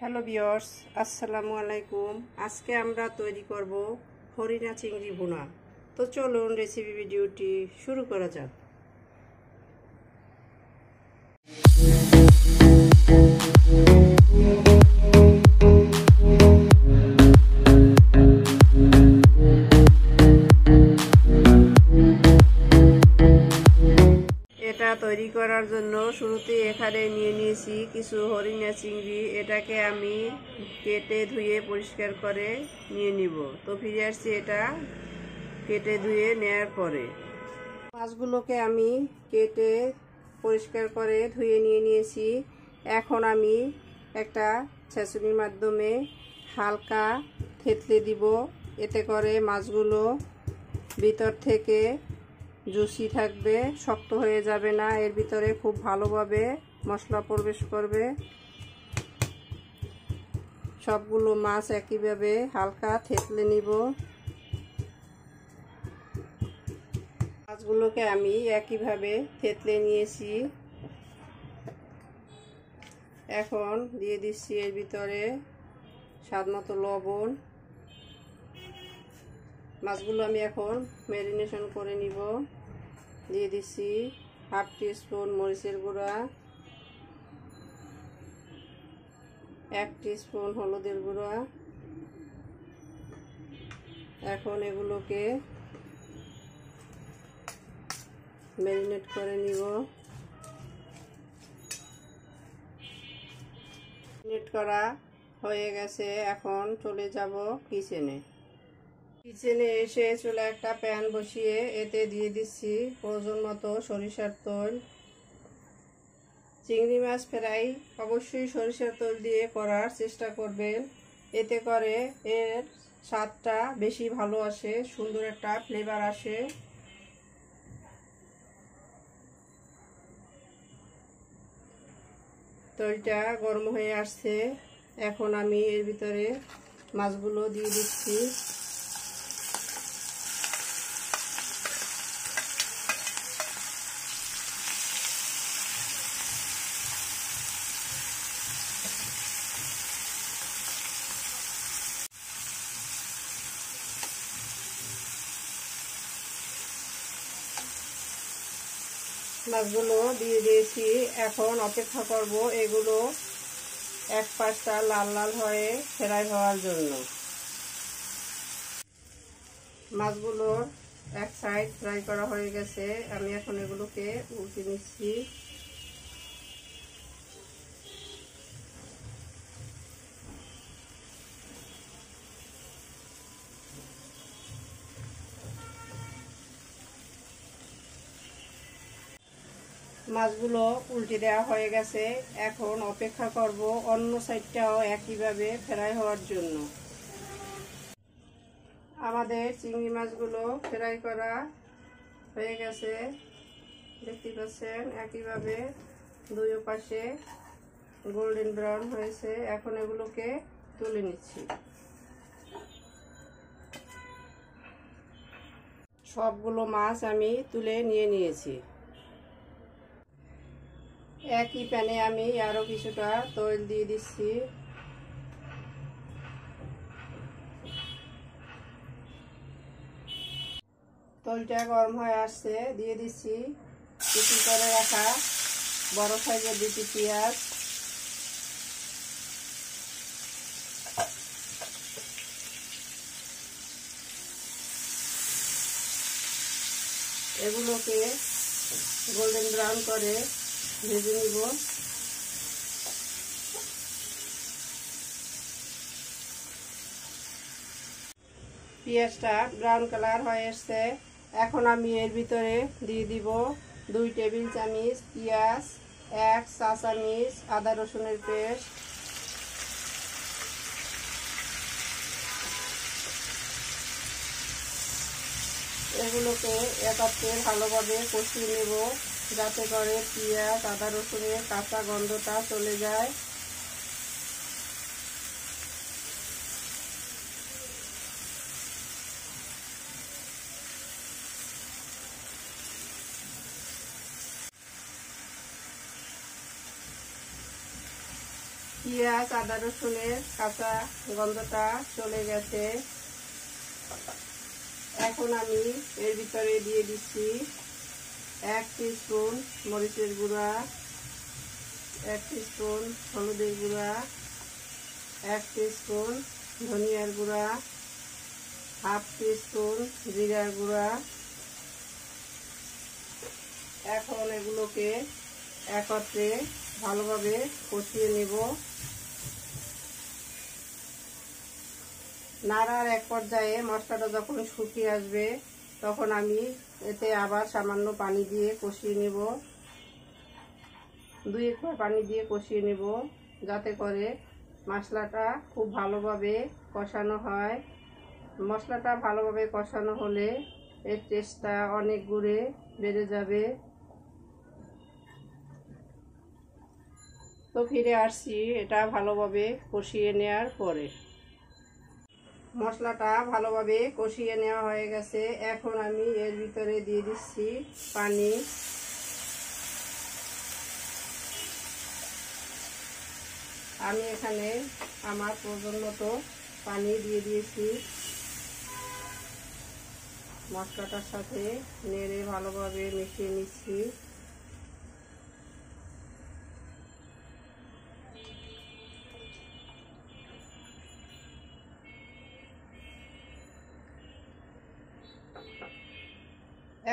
Hello viewers, আসসালামু আলাইকুম। আজকে আমরা তৈরি করব হরিণা চিংড়ি ভুনা। তো চলুন রেসিপি ভিডিওটি শুরু করা যাক। এটা তৈরি করার জন্য শুরুতে এখানে নিয়ে নিয়েছি কিছু হরিণা চিংড়ি। এটাকে আমি কেটে ধুয়ে পরিষ্কার করে নিয়ে নিব। তো ফিরে আসছি এটা কেটে ধুয়ে নেওয়ার পরে। মাছগুলোকে আমি কেটে পরিষ্কার করে ধুয়ে নিয়ে নিয়েছি। এখন আমি একটা ছেঁচুনির মাধ্যমে হালকা থেতলে দিব। এতে করে মাছগুলো ভিতর থেকে জুসি থাকবে, শক্ত হয়ে যাবে না। এর ভিতরে খুব ভালোভাবে মশলা প্রবেশ করবে। সবগুলো মাছ একইভাবে হালকা থেতলে নিব। মাছগুলোকে আমি একইভাবে থেতলে নিয়েছি। এখন দিয়ে দিচ্ছি এর ভিতরে স্বাদমতো লবণ। মাছগুলো আমি এখন ম্যারিনেশন করে নিব। দিয়ে দিচ্ছি হাফ টিস্পুন মরিচের গুঁড়া, 1 টিস্পুন হলুদের গুঁড়া। এখন এগুলোকে ম্যারিনেট করে নিব। ম্যারিনেট করা হয়ে গেছে। এখন চলে যাব কিচেনে। কিচেনে এসে চুলে একটা প্যান বসিয়ে এতে দিয়ে দিচ্ছি প্রয়োজন মতো সরিষার তেল। চিংড়ি মাছ ফ্রাই অবশ্যই সরিষার তেল দিয়ে করার চেষ্টা করবেন। এতে করে এর স্বাদটা বেশি ভালো আসে, সুন্দর একটা ফ্লেভার আসে। তেলটা গরম হয়ে আসছে। এখন আমি এর ভিতরে মাছগুলো দিয়ে দিচ্ছি। মাছগুলো দিয়ে দিয়েছি। এখন অপেক্ষা করব এগুলো এক পাশটা লাল লাল হয়ে ফ্রাই হওয়ার জন্য। মাছগুলোর এক সাইড ফ্রাই করা হয়ে গেছে। আমি এখন এগুলোকে উল্টে নিচ্ছি। মাছগুলো উল্টে দেওয়া হয়ে গেছে। এখন অপেক্ষা করব অন্য সাইডটাও একইভাবে ফ্রাই হওয়ার জন্য। আমাদের চিংড়ি মাছগুলো ফ্রাই করা হয়ে গেছে, দেখতে পাচ্ছেন। একইভাবে দুই পাশে গোল্ডেন ব্রাউন হয়েছে। এখন এগুলোকে তুলে নিচ্ছি। সবগুলো মাছ আমি তুলে নিয়ে নিয়েছি। একই প্যানে আমি আরো কিছুটা তেল দিয়ে দিচ্ছি। তেলটা গরম হয়ে আসছে। দিয়ে দিচ্ছি কুচি করে রাখা বড় সাইজের 2টি পেঁয়াজ। এগুলোকে গোল্ডেন ব্রাউন করে ভেজে নিব। পেঁয়াজটা ব্রাউন কালার হয়ে এসছে। এখন আমি এর ভিতরে দিয়ে দিব 2 টেবিল চামচ পেঁয়াজ, 1 চা চামচ আদা রসুনের পেস্ট, এগুলোকে একত্রে ভালোভাবে কষিয়ে নেব, যাতে করে পেঁয়াজ আদা রসুনের কাঁচা গন্ধটা চলে যায়। পেঁয়াজ আদা রসুনের কাঁচা গন্ধটা চলে গেছে। এখন আমি এর ভিতরে দিয়ে দিচ্ছি 1 টিস্পুন মরিচের গুঁড়া, 1 টিস্পুন হলুদের গুঁড়া, 1 টিস্পুন ধনিয়ার গুঁড়া, 1/2 টিস্পুন জিরার গুঁড়া। এখন এগুলোকে একত্রে ভালোভাবে কষিয়ে নেব। নাড়ার এক পর্যায়ে মশলাটা যখন শুকিয়ে আসবে তখন আমি এতে আবার সামান্য পানি দিয়ে কষিয়ে নেব। 2 বার পানি দিয়ে কষিয়ে নেব যাতে করে মশলাটা খুব ভালোভাবে কষানো হয়। মশলাটা ভালোভাবে কষানো হলে এর টেস্টটা অনেক গুণে বেড়ে যাবে। তো ফিরে আসছি এটা ভালোভাবে কষিয়ে নেওয়ার পরে। মশলাটা ভালোভাবে কষিয়ে নেওয়া হয়ে গেছে। এখন আমি এর ভিতরে দিয়ে দিচ্ছি পানি। আমি এখানে আমার প্রয়োজন মতো পানি দিয়ে দিয়েছি। মশলাটার সাথে নেড়ে ভালোভাবে মিশিয়ে নিচ্ছি।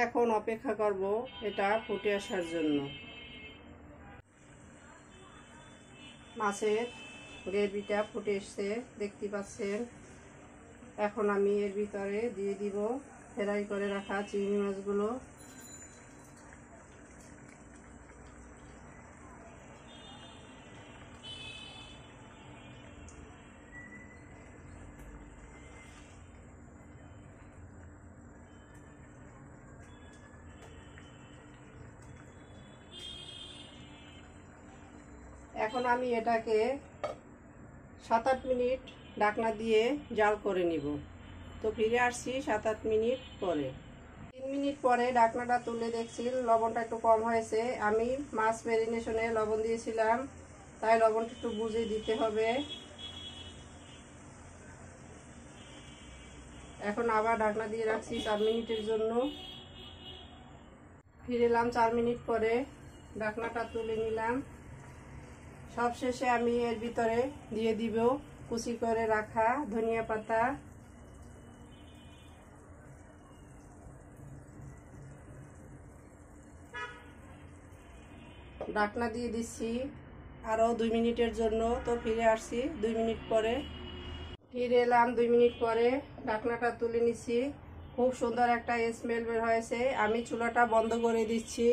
এখন অপেক্ষা করব এটা ফুটে আসার জন্য। মাছের গ্রেভিটা ফুটে এসছে দেখতে পাচ্ছেন। এখন আমি এর ভিতরে দিয়ে দিব ফ্রাই করে রাখা চিংড়ি মাছগুলো। এখন আমি এটাকে 7-8 মিনিট ঢাকনা দিয়ে জাল করে নিব। তো ফিরে আসছি 7-8 মিনিট পরে। 3 মিনিট পরে ঢাকনাটা তুলে দেখছি লবণটা একটু কম হয়েছে। আমি মাছ ম্যারিনেশনে লবণ দিয়েছিলাম, তাই লবণটা একটু বুঝে দিতে হবে। এখন আবার ঢাকনা দিয়ে রাখছি 4 মিনিটের জন্য। ফিরে এলাম 4 মিনিট পরে, ঢাকনাটা তুলে নিলাম। সবশেষে আমি এর ভিতরে দিয়ে দিব কুচি করে রাখা ধনিয়া পাতা। ঢাকনা দিয়ে দিচ্ছি আরও 2 মিনিটের জন্য। তো ফিরে আসছি 2 মিনিট পরে। ফিরে এলাম 2 মিনিট পরে, ঢাকনাটা তুলে নিচ্ছি। খুব সুন্দর একটা স্মেল বের হয়েছে। আমি চুলাটা বন্ধ করে দিচ্ছি,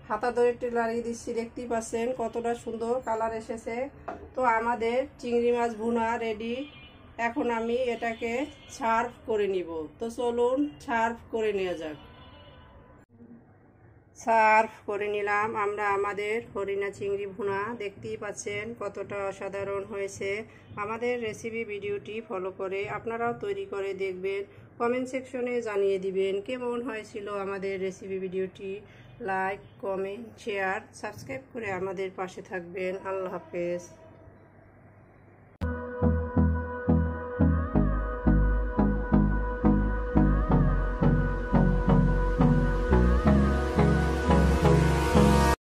হাতা ধরে একটু লাগিয়ে দিচ্ছি। দেখতেই পাচ্ছেন কতটা সুন্দর কালার এসেছে। তো আমাদের চিংড়ি মাছ ভুনা রেডি। এখন আমি এটাকে সার্ভ করে নিব। তো চলুন সার্ভ করে নেওয়া যাক। সার্ভ করে নিলাম আমরা আমাদের হরিণা চিংড়ি ভুনা। দেখতেই পাচ্ছেন কতটা অসাধারণ হয়েছে। আমাদের রেসিপি ভিডিওটি ফলো করে আপনারাও তৈরি করে দেখবেন। কমেন্ট সেকশনে জানিয়ে দিবেন কেমন হয়েছিল আমাদের রেসিপি ভিডিওটি। লাইক, কমেন্ট, শেয়ার, সাবস্ক্রাইব করে আমাদের পাশে থাকবেন। আল্লাহ হাফেজ।